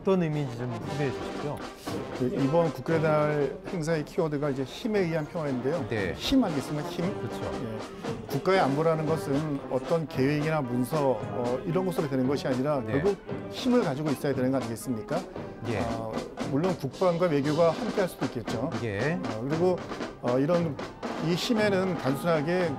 어떤 의미인지 좀 소개해 주시죠. 이번 국군의 날 행사의 키워드가 이제 힘에 의한 평화인데요. 네. 힘 아니겠습니까? 힘. 그렇죠. 예. 국가의 안보라는 것은 어떤 계획이나 문서 이런 것으로 되는 것이 아니라 네. 결국 힘을 가지고 있어야 되는 거 아니겠습니까? 예. 물론 국방과 외교가 함께할 수도 있겠죠. 예. 그리고 이런 이 힘에는 단순하게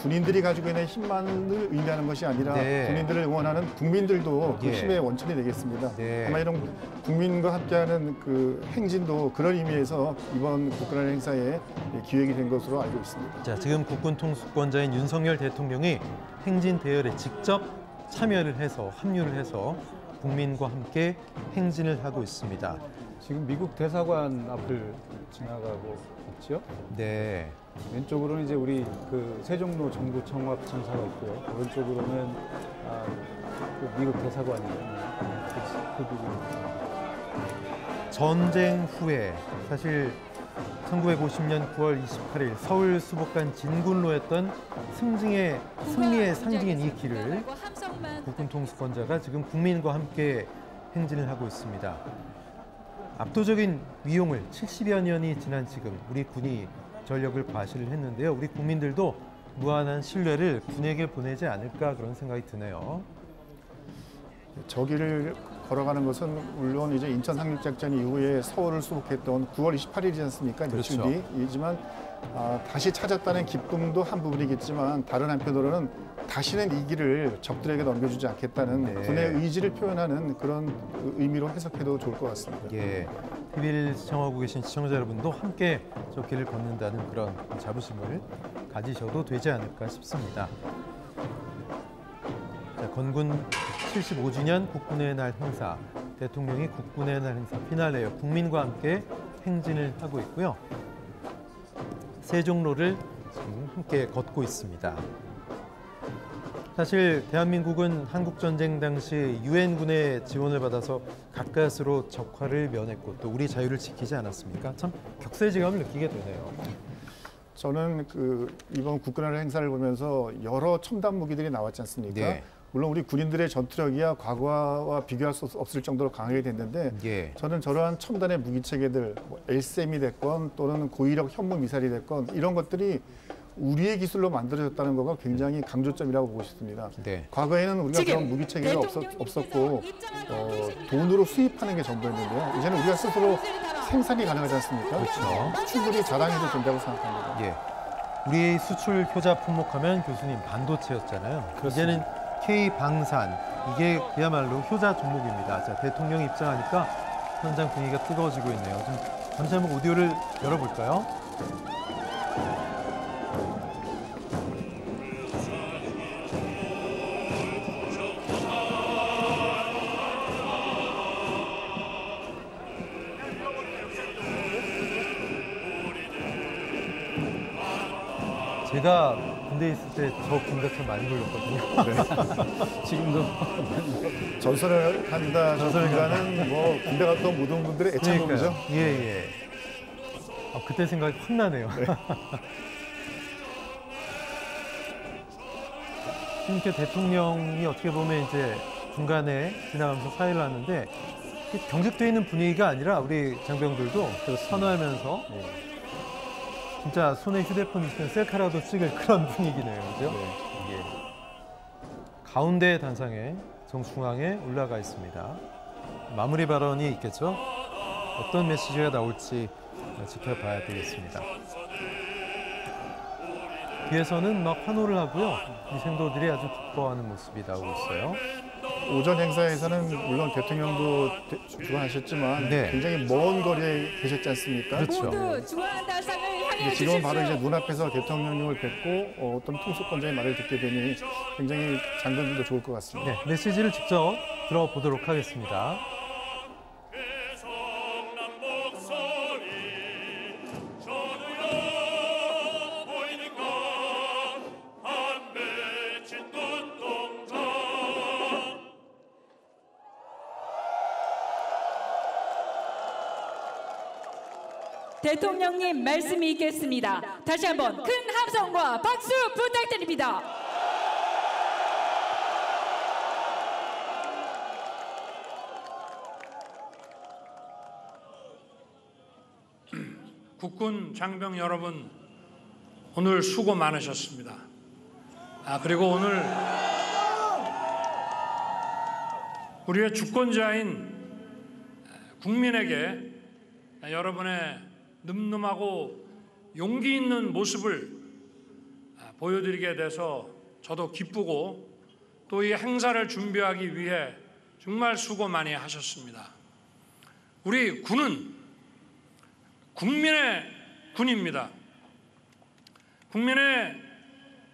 군인들이 가지고 있는 힘만을 의미하는 것이 아니라 네. 군인들을 응원하는 국민들도 그 예. 힘의 원천이 되겠습니다. 네. 아마 이런 국민과 함께하는 그 행진도 그런 의미에서 이번 국군의 행사에 기획이 된 것으로 알고 있습니다. 자, 지금 국군 통수권자인 윤석열 대통령이 행진 대열에 직접 참여를 해서 합류를 해서 국민과 함께 행진을 하고 있습니다. 지금 미국 대사관 앞을 지나가고 있죠. 네. 왼쪽으로는 이제 우리 그 세종로 정부 청와대 청사가 있고요. 오른쪽으로는 그 미국 대사관이에요. 그 부분. 전쟁 후에 사실 1950년 9월 28일 서울 수복관 진군로였던 승리의 상징인 이 길을 국군 통수권자가 지금 국민과 함께 행진을 하고 있습니다. 압도적인 위용을 70여 년이 지난 지금 우리 군이 전력을 과시를 했는데요. 우리 국민들도 무한한 신뢰를 군에게 보내지 않을까 그런 생각이 드네요. 저 길을 걸어가는 것은 물론 이제 인천 상륙작전 이후에 서울을 수복했던 9월 28일이지 않습니까? 며칠 그렇죠. 뒤이지만 다시 찾았다는 기쁨도 한 부분이겠지만 다른 한편으로는 다시는 이 길을 적들에게 넘겨주지 않겠다는 네. 군의 의지를 표현하는 그런 의미로 해석해도 좋을 것 같습니다. 예, TV를 시청하고 계신 시청자 여러분도 함께 저 길을 걷는다는 그런 자부심을 가지셔도 되지 않을까 싶습니다. 자, 건군 75주년 국군의 날 행사, 대통령이 국군의 날 행사 피날레요. 국민과 함께 행진을 하고 있고요. 세종로를 지금 함께 걷고 있습니다. 사실 대한민국은 한국전쟁 당시 유엔군의 지원을 받아서 가까스로 적화를 면했고 또 우리 자유를 지키지 않았습니까? 참 격세지감을 느끼게 되네요. 저는 이번 국군의 날 행사를 보면서 여러 첨단 무기들이 나왔지 않습니까? 네. 물론 우리 군인들의 전투력이야 과거와 비교할 수 없을 정도로 강하게 됐는데 예. 저는 저러한 첨단의 무기 체계들, LSM이 됐건 또는 고위력 현무 미사일이 됐건 이런 것들이 우리의 기술로 만들어졌다는 거가 굉장히 강조점이라고 보고 싶습니다. 네. 과거에는 우리가 그런 무기 체계가 없었고 돈으로 수입하는 게 전부였는데요. 이제는 우리가 스스로 생산이 가능하지 않습니까? 그렇죠. 충분히 자랑해도 된다고 생각합니다. 예. 우리의 수출 효자 품목하면 교수님 반도체였잖아요. 이제는 K방산, 이게 그야말로 효자 종목입니다. 자, 대통령이 입장하니까 현장 분위기가 뜨거워지고 있네요. 좀 잠시 한번 오디오를 열어볼까요? 제가 군대에 있을 때 저 군대차 많이 돌렸거든요. 지금도 전선을 간다, 전선가는 뭐 군대 갔던 모든 분들의 애창곡이죠. 예. 그때 생각이 확 나네요. 네. 이렇게 대통령이 어떻게 보면 이제 중간에 지나가면서 사회를 하는데 경직되어 있는 분위기가 아니라 우리 장병들도 선호하면서 진짜 손에 휴대폰 있으면 셀카라도 찍을 그런 분위기네요. 그죠? 네. 가운데 단상에 정중앙에 올라가 있습니다. 마무리 발언이 있겠죠? 어떤 메시지가 나올지 지켜봐야 되겠습니다. 뒤에서는 막 환호를 하고요. 미생도들이 아주 기뻐하는 모습이 나오고 있어요. 오전 행사에서는 물론 대통령도 주관하셨지만 네. 굉장히 먼 거리에 계셨지 않습니까? 그렇죠. 모두 주한 달상을 향해 지금은 바로 이제 주십시오. 눈앞에서 대통령님을 뵙고 어떤 통수권자의 말을 듣게 되니 굉장히 장병들도 좋을 것 같습니다. 네, 메시지를 직접 들어보도록 하겠습니다. 대통령님 말씀이 있겠습니다. 다시 한번 큰 함성과 박수 부탁드립니다. 국군 장병 여러분, 오늘 수고 많으셨습니다. 그리고 오늘 우리의 주권자인 국민에게 여러분의 늠름하고 용기 있는 모습을 보여드리게 돼서 저도 기쁘고, 또 이 행사를 준비하기 위해 정말 수고 많이 하셨습니다. 우리 군은 국민의 군입니다. 국민의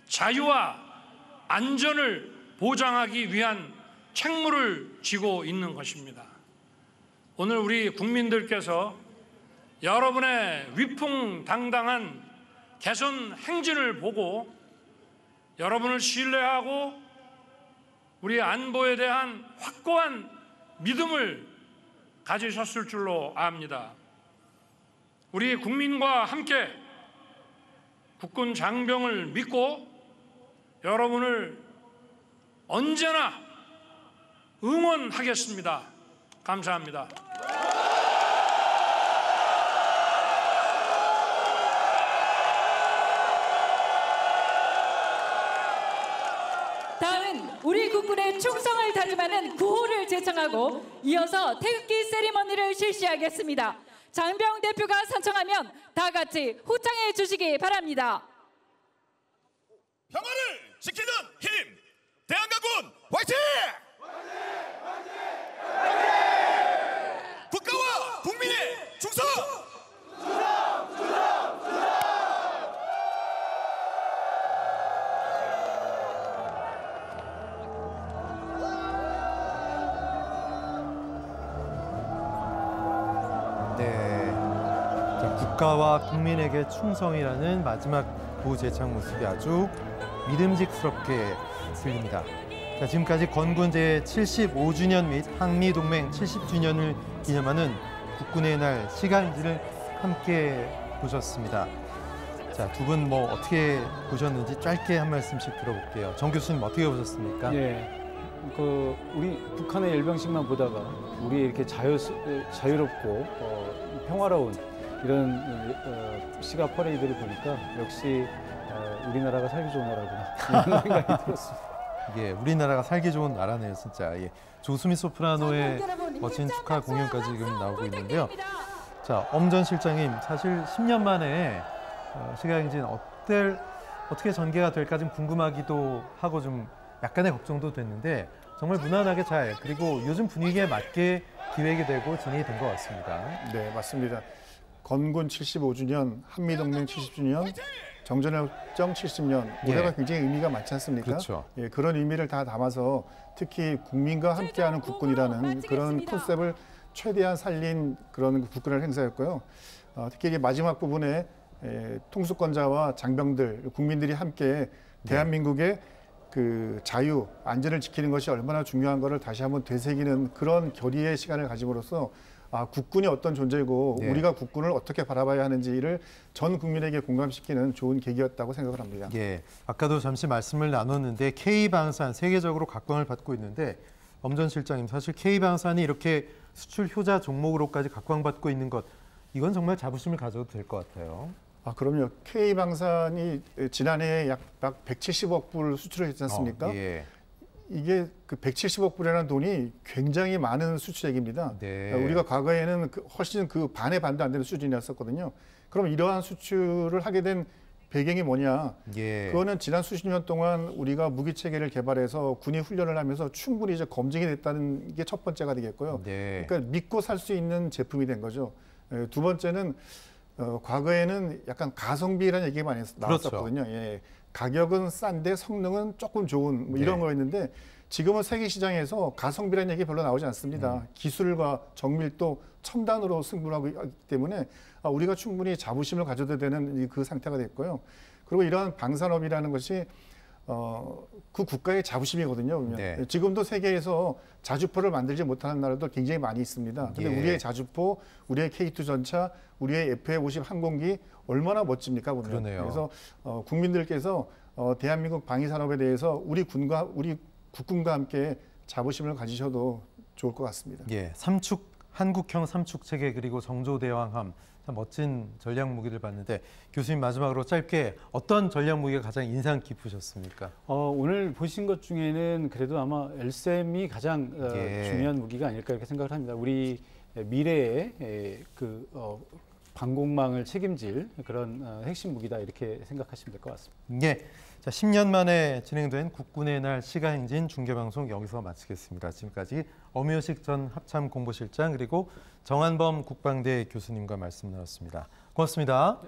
자유와 안전을 보장하기 위한 책무를 지고 있는 것입니다. 오늘 우리 국민들께서 여러분의 위풍당당한 개선 행진을 보고 여러분을 신뢰하고 우리 안보에 대한 확고한 믿음을 가지셨을 줄로 압니다. 우리 국민과 함께 국군 장병을 믿고 여러분을 언제나 응원하겠습니다. 감사합니다. 다음은 우리 국군의 충성을 다짐하는 구호를 제청하고 이어서 태극기 세리머니를 실시하겠습니다. 장병 대표가 선청하면 다 같이 호청해 주시기 바랍니다. 평화를 지키는 힘, 대한민군 화이팅! 국가와 국민의 충성! 네. 자, 국가와 국민에게 충성이라는 마지막 구호 제창 모습이 아주 믿음직스럽게 들립니다. 자, 지금까지 건군 제75주년 및 한미동맹 70주년을 기념하는 국군의 날 시간지를 함께 보셨습니다. 자, 두 분 뭐 어떻게 보셨는지 짧게 한 말씀씩 들어볼게요. 정 교수님 어떻게 보셨습니까? 예. 우리 북한의 열병식만 보다가 우리 이렇게 자유롭고 평화로운 이런 시가 퍼레이드를 보니까 역시 우리나라가 살기 좋은 나라구나 이런 생각이 들었습니다. 예, 우리나라가 살기 좋은 나라네요, 진짜. 예, 조수미 소프라노의 멋진 축하 공연까지 지금 나오고 있는데요. 자, 엄전 실장님, 사실 10년 만에 시가행진 어떻게 전개가 될까 좀 궁금하기도 하고 좀 약간의 걱정도 됐는데 정말 무난하게 잘, 그리고 요즘 분위기에 맞게 기획이 되고 진행이 된 것 같습니다. 네, 맞습니다. 건군 75주년, 한미동맹 70주년, 정전협정 70년, 올해가 예. 굉장히 의미가 많지 않습니까? 그렇죠. 예, 그런 의미를 다 담아서 특히 국민과 함께하는 국군이라는 그런 컨셉을 최대한 살린 그런 국군의 행사였고요. 특히 이게 마지막 부분에 통수권자와 장병들, 국민들이 함께 대한민국의 그 자유, 안전을 지키는 것이 얼마나 중요한 것을 다시 한번 되새기는 그런 결의의 시간을 가짐으로써 국군이 어떤 존재고 네. 우리가 국군을 어떻게 바라봐야 하는지를 전 국민에게 공감시키는 좋은 계기였다고 생각을 합니다. 예, 아까도 잠시 말씀을 나눴는데 K방산 세계적으로 각광을 받고 있는데 엄전 실장님, 사실 K방산이 이렇게 수출 효자 종목으로까지 각광받고 있는 것, 이건 정말 자부심을 가져도 될 것 같아요. 그럼요. K방산이 지난해 약 170억 불 수출을 했지 않습니까? 예. 이게 그 170억 불이라는 돈이 굉장히 많은 수출액입니다. 네. 우리가 과거에는 훨씬 그 반의 반도 안 되는 수준이었었거든요. 그럼 이러한 수출을 하게 된 배경이 뭐냐? 예. 그거는 지난 수십 년 동안 우리가 무기 체계를 개발해서 군이 훈련을 하면서 충분히 이제 검증이 됐다는 게 첫 번째가 되겠고요. 네. 그러니까 믿고 살 수 있는 제품이 된 거죠. 두 번째는 과거에는 약간 가성비라는 얘기가 많이 나왔었거든요. 그렇죠. 예. 가격은 싼데 성능은 조금 좋은 뭐 이런 네. 거였는데 지금은 세계 시장에서 가성비라는 얘기 별로 나오지 않습니다. 기술과 정밀도 첨단으로 승부를 하고 있기 때문에 우리가 충분히 자부심을 가져도 되는 그 상태가 됐고요. 그리고 이러한 방산업이라는 것이 그 국가의 자부심이거든요. 보면. 네. 지금도 세계에서 자주포를 만들지 못하는 나라도 굉장히 많이 있습니다. 근데 예. 우리의 자주포, 우리의 K2 전차, 우리의 F-50 항공기 얼마나 멋집니까 보면. 그러네요. 그래서 국민들께서 대한민국 방위 산업에 대해서 우리 국군과 함께 자부심을 가지셔도 좋을 것 같습니다. 예, 삼축 한국형 삼축 체계 그리고 정조대왕함 참 멋진 전략 무기를 봤는데 교수님 마지막으로 짧게 어떤 전략 무기가 가장 인상 깊으셨습니까? 오늘 보신 것 중에는 그래도 아마 LSM이 가장 중요한 무기가 아닐까 이렇게 생각을 합니다. 우리 미래의 방공망을 책임질 그런 핵심 무기다 이렇게 생각하시면 될 것 같습니다. 예. 자, 10년 만에 진행된 국군의 날 시가행진 중계방송 여기서 마치겠습니다. 지금까지 엄효식 전 합참공보실장 그리고 정한범 국방대 교수님과 말씀 나눴습니다. 고맙습니다.